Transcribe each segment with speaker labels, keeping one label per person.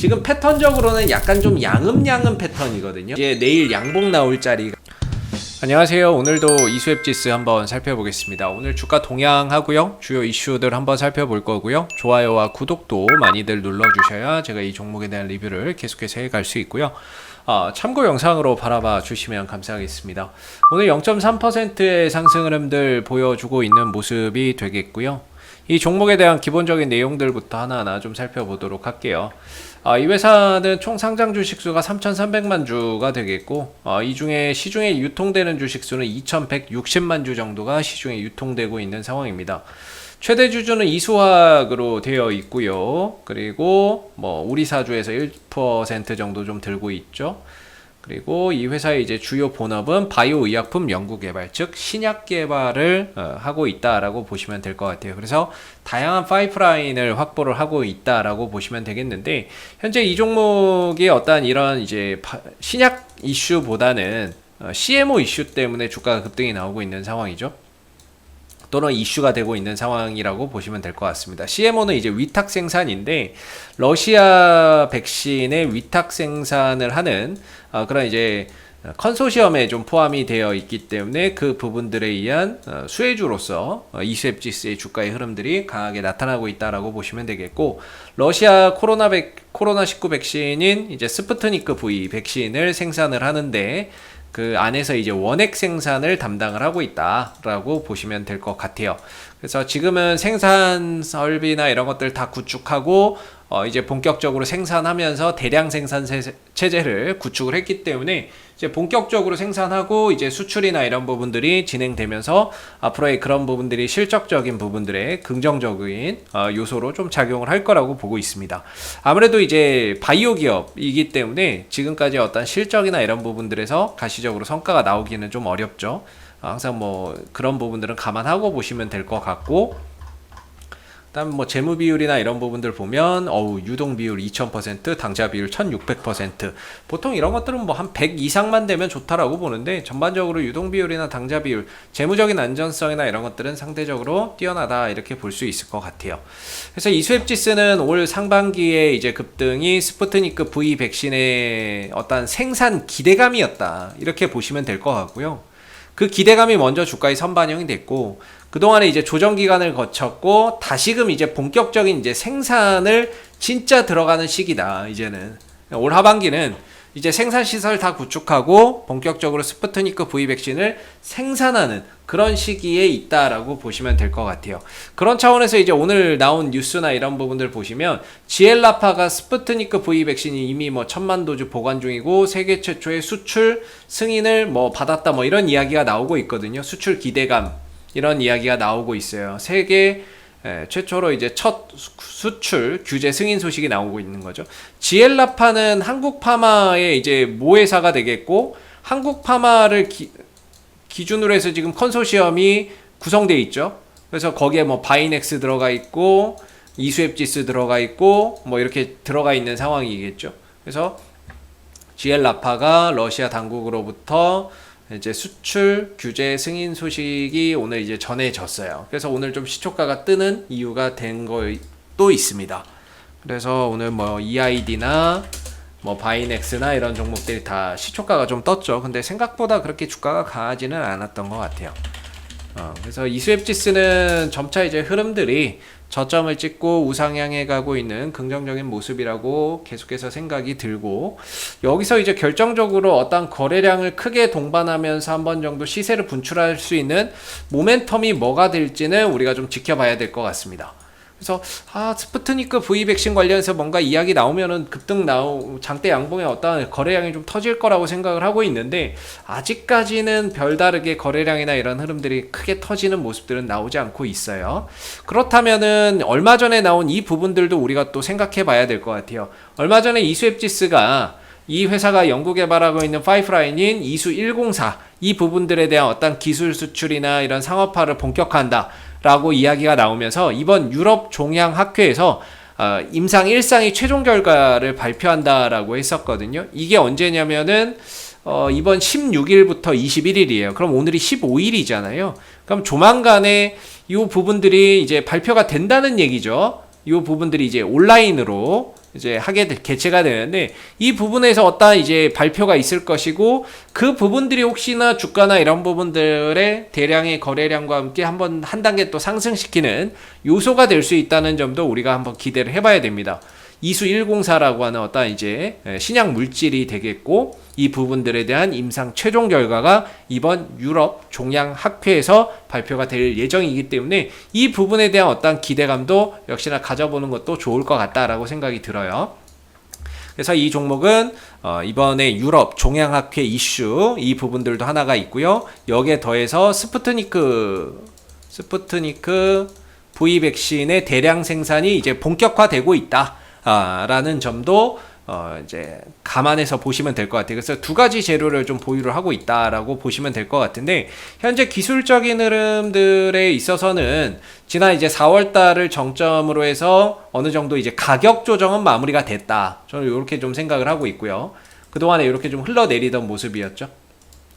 Speaker 1: 지금 패턴적으로는 약간 좀 양음양음 패턴이거든요. 이제 내일 양봉 나올 자리가. 안녕하세요. 오늘도 이수앱지수 한번 살펴보겠습니다. 오늘 주가 동향하고요, 주요 이슈들 한번 살펴볼 거고요. 좋아요와 구독도 많이들 눌러주셔야 제가 이 종목에 대한 리뷰를 계속해서 해갈 수 있고요. 참고 영상으로 바라봐 주시면 감사하겠습니다. 오늘 0.3%의 상승 흐름들 보여주고 있는 모습이 되겠고요. 이 종목에 대한 기본적인 내용들부터 하나하나 좀 살펴보도록 할게요. 이 회사는 총 상장 주식수가 3,300만 주가 되겠고, 이 중에 시중에 유통되는 주식수는 2,160만 주 정도가 시중에 유통되고 있는 상황입니다. 최대 주주는 이수화학으로 되어 있고요. 그리고 우리 사주에서 1% 정도 좀 들고 있죠. 그리고 이 회사의 이제 주요 본업은 바이오 의약품 연구 개발, 즉 신약 개발을 하고 있다라고 보시면 될 것 같아요. 그래서 다양한 파이프라인을 확보를 하고 있다라고 보시면 되겠는데, 현재 이 종목이 어떠한 이런 이제 신약 이슈보다는 CMO 이슈 때문에 주가가 급등이 나오고 있는 상황이죠. 또는 이슈가 되고 있는 상황이라고 보시면 될 것 같습니다. CMO는 이제 위탁 생산인데, 러시아 백신의 위탁 생산을 하는 그런 이제 컨소시엄에 좀 포함이 되어 있기 때문에 그 부분들에 의한 수혜주로서 이수앱지수의 주가의 흐름들이 강하게 나타나고 있다라고 보시면 되겠고, 러시아 코로나19 백신인 이제 스푸트니크 V 백신을 생산을 하는데, 그 안에서 이제 원액 생산을 담당을 하고 있다라고 보시면 될 것 같아요. 그래서 지금은 생산 설비나 이런 것들 다 구축하고 이제 본격적으로 생산하면서 대량 생산 체제를 구축을 했기 때문에 이제 본격적으로 생산하고 이제 수출이나 이런 부분들이 진행되면서 앞으로의 그런 부분들이 실적적인 부분들의 긍정적인 요소로 좀 작용을 할 거라고 보고 있습니다. 아무래도 이제 바이오 기업이기 때문에 지금까지 어떤 실적이나 이런 부분들에서 가시적으로 성과가 나오기는 좀 어렵죠. 항상 그런 부분들은 감안하고 보시면 될 것 같고, 그다음 재무 비율이나 이런 부분들 보면 유동 비율 2000%, 당좌 비율 1600%. 보통 이런 것들은 한 100 이상만 되면 좋다라고 보는데, 전반적으로 유동 비율이나 당좌 비율, 재무적인 안전성이나 이런 것들은 상대적으로 뛰어나다 이렇게 볼 수 있을 것 같아요. 그래서 이수앱지수는 올 상반기에 이제 급등이 스푸트니크 V 백신의 어떤 생산 기대감이었다 이렇게 보시면 될 것 같고요. 그 기대감이 먼저 주가에 선반영이 됐고, 그동안에 이제 조정 기간을 거쳤고, 다시금 이제 본격적인 이제 생산을 진짜 들어가는 시기다. 이제는 올 하반기는 이제 생산 시설 다 구축하고 본격적으로 스푸트니크 V 백신을 생산하는 그런 시기에 있다라고 보시면 될 것 같아요. 그런 차원에서 이제 오늘 나온 뉴스나 이런 부분들 보시면, 지엘라파가 스푸트니크 V 백신이 이미 1,000만 도즈 보관 중이고 세계 최초의 수출 승인을 받았다 이런 이야기가 나오고 있거든요. 수출 기대감 이런 이야기가 나오고 있어요. 세계 최초로 이제 첫 수출 규제 승인 소식이 나오고 있는 거죠. 지엘라파는 한국 파마의 이제 모회사가 되겠고, 한국 파마를 기준으로 해서 지금 컨소시엄이 구성되어 있죠. 그래서 거기에 바이넥스 들어가 있고, 이수앱지수 들어가 있고, 이렇게 들어가 있는 상황이겠죠. 그래서 지엘라파가 러시아 당국으로부터 이제 수출 규제 승인 소식이 오늘 이제 전해졌어요. 그래서 오늘 좀 시초가가 뜨는 이유가 된 것도 있습니다. 그래서 오늘 EID나 바이넥스나 이런 종목들이 다 시초가가 좀 떴죠. 근데 생각보다 그렇게 주가가 강하지는 않았던 것 같아요. 그래서 이수앱지수는 점차 이제 흐름들이 저점을 찍고 우상향해 가고 있는 긍정적인 모습이라고 계속해서 생각이 들고, 여기서 이제 결정적으로 어떤 거래량을 크게 동반하면서 한 번 정도 시세를 분출할 수 있는 모멘텀이 뭐가 될지는 우리가 좀 지켜봐야 될 것 같습니다. 그래서 스푸트니크 V 백신 관련해서 뭔가 이야기 나오면은 장대 양봉에 어떤 거래량이 좀 터질 거라고 생각을 하고 있는데, 아직까지는 별다르게 거래량이나 이런 흐름들이 크게 터지는 모습들은 나오지 않고 있어요. 그렇다면은 얼마 전에 나온 이 부분들도 우리가 또 생각해 봐야 될 것 같아요. 얼마 전에 이수앱지수가 이 회사가 연구 개발하고 있는 파이프라인인 이수104, 이 부분들에 대한 어떤 기술 수출이나 이런 상업화를 본격화한다 라고 이야기가 나오면서, 이번 유럽 종양학회에서 임상 1상의 최종 결과를 발표한다라고 했었거든요. 이게 언제냐면은 이번 16일부터 21일이에요. 그럼 오늘이 15일이잖아요. 그럼 조만간에 이 부분들이 이제 발표가 된다는 얘기죠. 이 부분들이 이제 온라인으로 이제 개최가 되는데 이 부분에서 어떤 이제 발표가 있을 것이고 그 부분들이 혹시나 주가나 이런 부분들의 대량의 거래량과 함께 한번 한 단계 또 상승시키는 요소가 될 수 있다는 점도 우리가 한번 기대를 해봐야 됩니다. 이수 104라고 하는 어떤 이제 신약 물질이 되겠고 이 부분들에 대한 임상 최종 결과가 이번 유럽 종양학회에서 발표가 될 예정이기 때문에 이 부분에 대한 어떤 기대감도 역시나 가져보는 것도 좋을 것 같다라고 생각이 들어요. 그래서 이 종목은 이번에 유럽 종양학회 이슈 이 부분들도 하나가 있고요. 여기에 더해서 스푸트니크 V 백신의 대량 생산이 이제 본격화되고 있다. 라는 점도 이제 감안해서 보시면 될 것 같아요. 그래서 두 가지 재료를 좀 보유를 하고 있다라고 보시면 될 것 같은데 현재 기술적인 흐름들에 있어서는 지난 이제 4월 달을 정점으로 해서 어느 정도 이제 가격 조정은 마무리가 됐다. 저는 이렇게 좀 생각을 하고 있고요. 그동안에 이렇게 좀 흘러내리던 모습이었죠.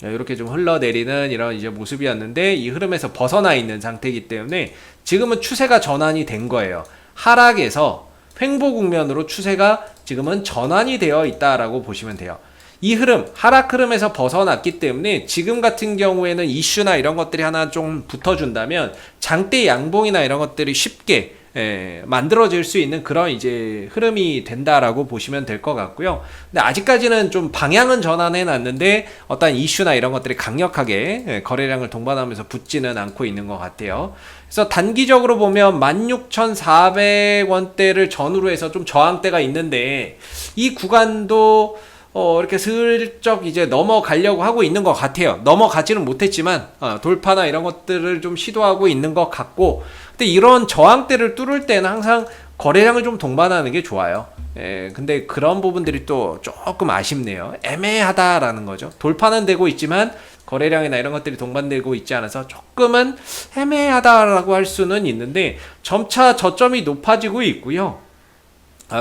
Speaker 1: 이렇게 좀 흘러내리는 이런 이제 모습이었는데 이 흐름에서 벗어나 있는 상태이기 때문에 지금은 추세가 전환이 된 거예요. 하락에서 횡보 국면으로 추세가 지금은 전환이 되어 있다라고 보시면 돼요. 이 흐름, 하락 흐름에서 벗어났기 때문에 지금 같은 경우에는 이슈나 이런 것들이 하나 좀 붙어준다면 장대 양봉이나 이런 것들이 쉽게 만들어질 수 있는 그런 이제 흐름이 된다라고 보시면 될 것 같고요. 근데 아직까지는 좀 방향은 전환해 놨는데 어떤 이슈나 이런 것들이 강력하게 거래량을 동반하면서 붙지는 않고 있는 것 같아요. 그래서 단기적으로 보면 16,400원대를 전후로 해서 좀 저항대가 있는데 이 구간도 이렇게 슬쩍 이제 넘어가려고 하고 있는 것 같아요. 넘어가지는 못했지만 돌파나 이런 것들을 좀 시도하고 있는 것 같고 근데 이런 저항대를 뚫을 때는 항상 거래량을 좀 동반하는 게 좋아요. 근데 그런 부분들이 또 조금 아쉽네요. 애매하다라는 거죠. 돌파는 되고 있지만 거래량이나 이런 것들이 동반되고 있지 않아서 조금은 애매하다라고 할 수는 있는데 점차 저점이 높아지고 있고요.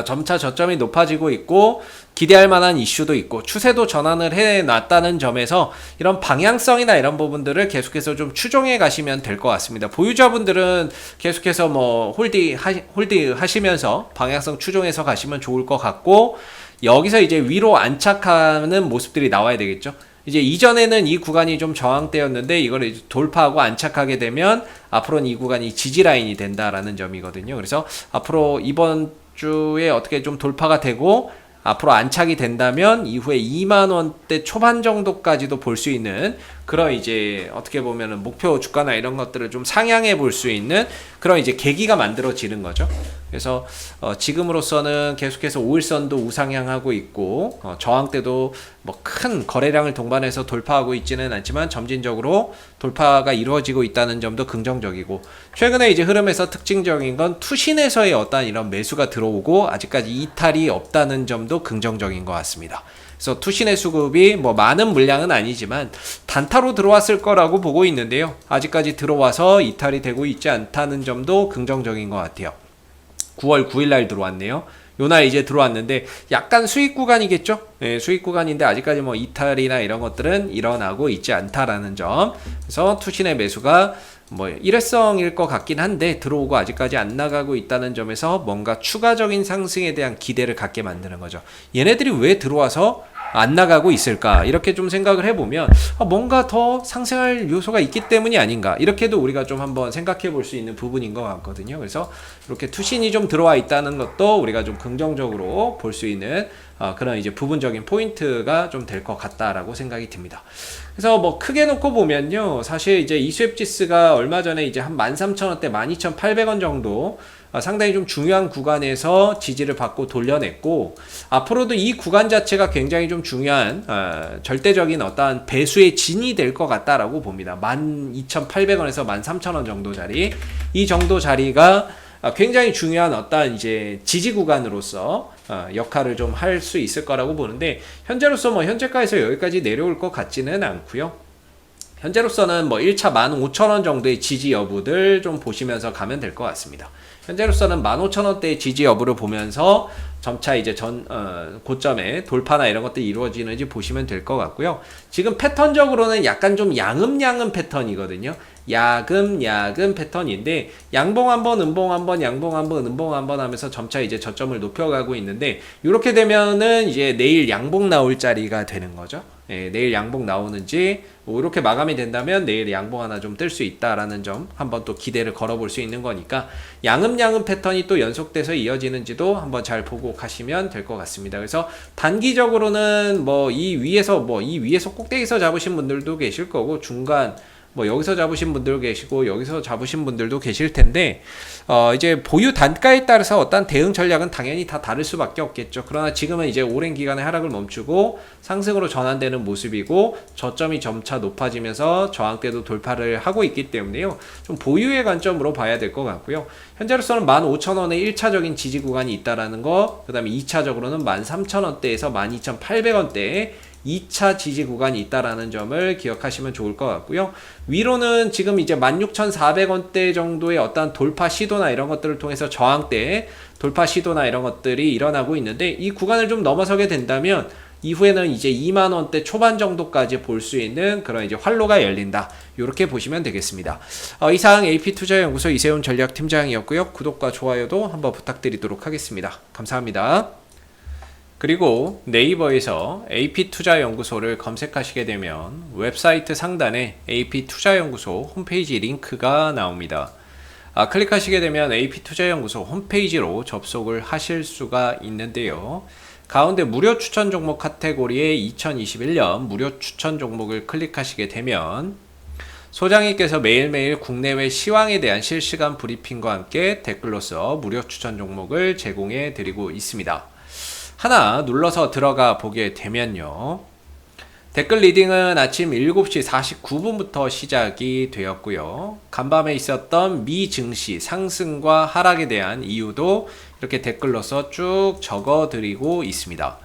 Speaker 1: 점차 저점이 높아지고 있고 기대할 만한 이슈도 있고 추세도 전환을 해놨다는 점에서 이런 방향성이나 이런 부분들을 계속해서 좀 추종해 가시면 될 것 같습니다. 보유자분들은 계속해서 뭐 홀드 하시면서 방향성 추종해서 가시면 좋을 것 같고 여기서 이제 위로 안착하는 모습들이 나와야 되겠죠. 이제 이전에는 이 구간이 좀 저항대였는데 이걸 이제 돌파하고 안착하게 되면 앞으로는 이 구간이 지지라인이 된다라는 점이거든요. 그래서 앞으로 이번 주에 어떻게 좀 돌파가 되고 앞으로 안착이 된다면 이후에 2만원대 초반 정도까지도 볼 수 있는 그런 이제 어떻게 보면은 목표 주가나 이런 것들을 좀 상향해 볼 수 있는 그런 이제 계기가 만들어지는 거죠. 그래서 지금으로서는 계속해서 5일선도 우상향하고 있고 저항대도 뭐 큰 거래량을 동반해서 돌파하고 있지는 않지만 점진적으로 돌파가 이루어지고 있다는 점도 긍정적이고 최근에 이제 흐름에서 특징적인 건 투신에서의 어떤 이런 매수가 들어오고 아직까지 이탈이 없다는 점도 긍정적인 것 같습니다. 그래서 투신의 수급이 뭐 많은 물량은 아니지만 단타로 들어왔을 거라고 보고 있는데요. 아직까지 들어와서 이탈이 되고 있지 않다는 점도 긍정적인 것 같아요. 9월 9일 날 들어왔네요. 요날 이제 들어왔는데 약간 수익 구간이겠죠? 네, 수익 구간인데 아직까지 뭐 이탈이나 이런 것들은 일어나고 있지 않다라는 점. 그래서 투신의 매수가 뭐 일회성일 것 같긴 한데 들어오고 아직까지 안 나가고 있다는 점에서 뭔가 추가적인 상승에 대한 기대를 갖게 만드는 거죠. 얘네들이 왜 들어와서 안 나가고 있을까? 이렇게 좀 생각을 해보면 뭔가 더 상승할 요소가 있기 때문이 아닌가? 이렇게도 우리가 좀 한번 생각해 볼 수 있는 부분인 것 같거든요. 그래서 이렇게 투신이 좀 들어와 있다는 것도 우리가 좀 긍정적으로 볼 수 있는 그런 이제 부분적인 포인트가 좀 될 것 같다라고 생각이 듭니다. 그래서 뭐 크게 놓고 보면요. 사실 이제 이수앱지수가 얼마 전에 이제 한 13,000원대 12,800원 정도 상당히 좀 중요한 구간에서 지지를 받고 돌려냈고 앞으로도 이 구간 자체가 굉장히 좀 중요한 절대적인 어떠한 배수의 진이 될 것 같다라고 봅니다. 12,800원에서 13,000원 정도 자리 이 정도 자리가 굉장히 중요한 어떠한 이제 지지 구간으로서 역할을 좀 할 수 있을 거라고 보는데 현재로서 뭐 현재가에서 여기까지 내려올 것 같지는 않고요. 현재로서는 뭐 1차 15,000원 정도의 지지 여부들 좀 보시면서 가면 될 것 같습니다. 현재로서는 15,000원대의 지지 여부를 보면서 점차 이제 고점에 돌파나 이런 것들이 이루어지는지 보시면 될 것 같고요. 지금 패턴적으로는 약간 좀 양음양음 패턴이거든요. 야금 패턴인데 양봉 한번 음봉 한번 양봉 한번 음봉 한번 하면서 점차 이제 저점을 높여가고 있는데 이렇게 되면은 이제 내일 양봉 나올 자리가 되는 거죠. 예, 내일 양봉 나오는지 뭐 이렇게 마감이 된다면 내일 양봉 하나 좀 뜰 수 있다라는 점 한번 또 기대를 걸어볼 수 있는 거니까 양음 패턴이 또 연속돼서 이어지는지도 한번 잘 보고 가시면 될 것 같습니다. 그래서 단기적으로는 뭐 이 위에서 꼭대기에서 잡으신 분들도 계실 거고 중간 뭐 여기서 잡으신 분들 계시고 여기서 잡으신 분들도 계실 텐데 이제 보유 단가에 따라서 어떤 대응 전략은 당연히 다 다를 수밖에 없겠죠. 그러나 지금은 이제 오랜 기간의 하락을 멈추고 상승으로 전환되는 모습이고 저점이 점차 높아지면서 저항대도 돌파를 하고 있기 때문에요. 좀 보유의 관점으로 봐야 될 것 같고요. 현재로서는 15,000원의 1차적인 지지 구간이 있다라는 거, 그 다음에 2차적으로는 13,000원대에서 12,800원대에 2차 지지 구간이 있다라는 점을 기억하시면 좋을 것 같고요. 위로는 지금 이제 16,400원대 정도의 어떤 돌파 시도나 이런 것들을 통해서 저항대 돌파 시도나 이런 것들이 일어나고 있는데 이 구간을 좀 넘어서게 된다면 이후에는 이제 2만원대 초반 정도까지 볼 수 있는 그런 이제 활로가 열린다. 이렇게 보시면 되겠습니다. 이상 AP투자연구소 이세훈 전략팀장이었고요. 구독과 좋아요도 한번 부탁드리도록 하겠습니다. 감사합니다. 그리고 네이버에서 AP투자연구소를 검색하시게 되면 웹사이트 상단에 AP투자연구소 홈페이지 링크가 나옵니다. 클릭하시게 되면 AP투자연구소 홈페이지로 접속을 하실 수가 있는데요. 가운데 무료 추천 종목 카테고리에 2021년 무료 추천 종목을 클릭하시게 되면 소장님께서 매일매일 국내외 시황에 대한 실시간 브리핑과 함께 댓글로서 무료 추천 종목을 제공해 드리고 있습니다. 하나 눌러서 들어가 보게 되면요. 댓글 리딩은 아침 7시 49분부터 시작이 되었고요. 간밤에 있었던 미 증시 상승과 하락에 대한 이유도 이렇게 댓글로서 쭉 적어 드리고 있습니다.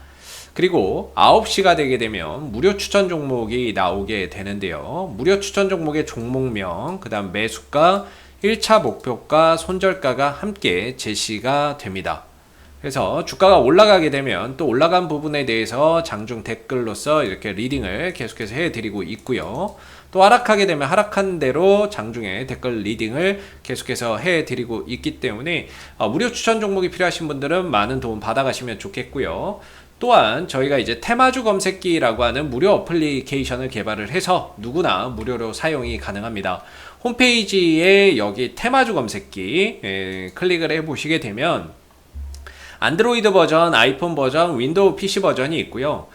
Speaker 1: 그리고 9시가 되게 되면 무료 추천 종목이 나오게 되는데요. 무료 추천 종목의 종목명, 그 다음 매수가, 1차 목표가, 손절가가 함께 제시가 됩니다. 그래서 주가가 올라가게 되면 또 올라간 부분에 대해서 장중 댓글로서 이렇게 리딩을 계속해서 해드리고 있고요. 또 하락하게 되면 하락한 대로 장중에 댓글 리딩을 계속해서 해드리고 있기 때문에 무료 추천 종목이 필요하신 분들은 많은 도움 받아가시면 좋겠고요. 또한 저희가 이제 테마주 검색기라고 하는 무료 어플리케이션을 개발을 해서 누구나 무료로 사용이 가능합니다. 홈페이지에 여기 테마주 검색기 클릭을 해 보시게 되면 안드로이드 버전, 아이폰 버전, 윈도우 PC 버전이 있고요.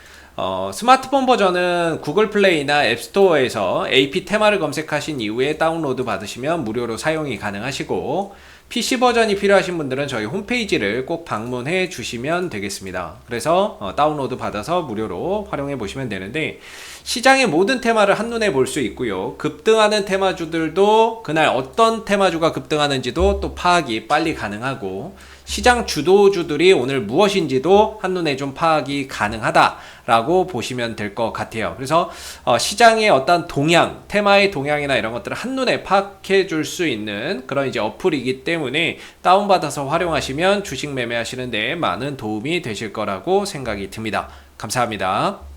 Speaker 1: 스마트폰 버전은 구글 플레이나 앱스토어에서 AP 테마를 검색하신 이후에 다운로드 받으시면 무료로 사용이 가능하시고 PC 버전이 필요하신 분들은 저희 홈페이지를 꼭 방문해 주시면 되겠습니다. 그래서 다운로드 받아서 무료로 활용해 보시면 되는데 시장의 모든 테마를 한눈에 볼 수 있고요. 급등하는 테마주들도 그날 어떤 테마주가 급등하는지도 또 파악이 빨리 가능하고 시장 주도주들이 오늘 무엇인지도 한눈에 좀 파악이 가능하다라고 보시면 될 것 같아요. 그래서 시장의 어떤 동향, 테마의 동향이나 이런 것들을 한눈에 파악해 줄 수 있는 그런 이제 어플이기 때문에 다운받아서 활용하시면 주식 매매하시는 데 많은 도움이 되실 거라고 생각이 듭니다. 감사합니다.